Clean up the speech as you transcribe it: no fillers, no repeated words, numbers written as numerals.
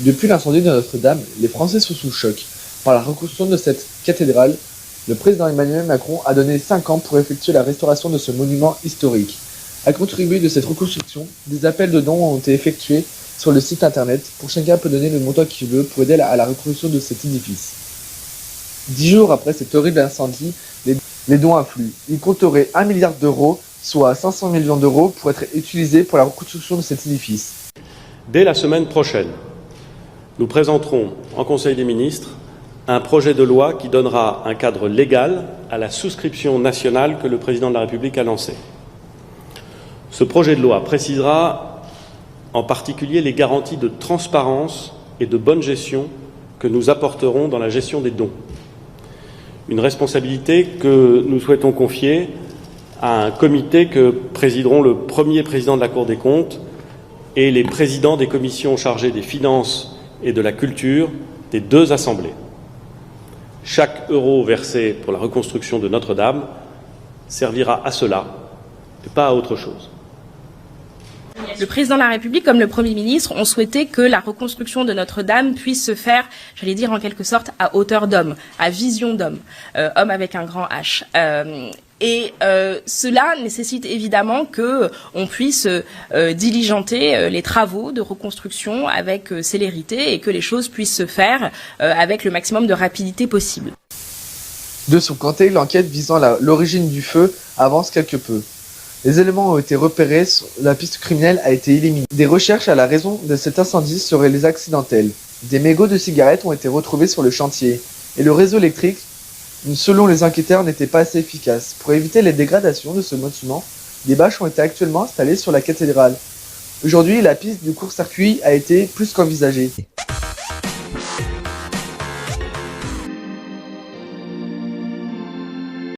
Depuis l'incendie de Notre-Dame, les Français sont sous le choc. Par la reconstruction de cette cathédrale, le président Emmanuel Macron a donné 5 ans pour effectuer la restauration de ce monument historique. À contribuer de cette reconstruction, des appels de dons ont été effectués sur le site internet pour chacun peut donner le montant qu'il veut pour aider à la reconstruction de cet édifice. 10 jours après cet horrible incendie, les dons affluent. Ils compteraient 1 milliard d'euros, soit 500 millions d'euros, pour être utilisés pour la reconstruction de cet édifice. Dès la semaine prochaine, nous présenterons en Conseil des ministres un projet de loi qui donnera un cadre légal à la souscription nationale que le président de la République a lancée. Ce projet de loi précisera en particulier les garanties de transparence et de bonne gestion que nous apporterons dans la gestion des dons. Une responsabilité que nous souhaitons confier à un comité que présideront le premier président de la Cour des comptes et les présidents des commissions chargées des finances et de la culture des deux assemblées. Chaque euro versé pour la reconstruction de Notre-Dame servira à cela et pas à autre chose. Le président de la République, comme le Premier ministre, ont souhaité que la reconstruction de Notre-Dame puisse se faire, j'allais dire en quelque sorte, à hauteur d'homme, à vision d'homme, homme avec un grand H. Cela nécessite évidemment que on puisse diligenter les travaux de reconstruction avec célérité et que les choses puissent se faire avec le maximum de rapidité possible. De son côté, l'enquête visant l'origine du feu avance quelque peu. Les éléments ont été repérés, la piste criminelle a été éliminée. Des recherches à la raison de cet incendie seraient les accidentelles. Des mégots de cigarettes ont été retrouvés sur le chantier et le réseau électrique, selon les enquêteurs, n'était pas assez efficace. Pour éviter les dégradations de ce monument, des bâches ont été actuellement installées sur la cathédrale. Aujourd'hui, la piste du court-circuit a été plus qu'envisagée.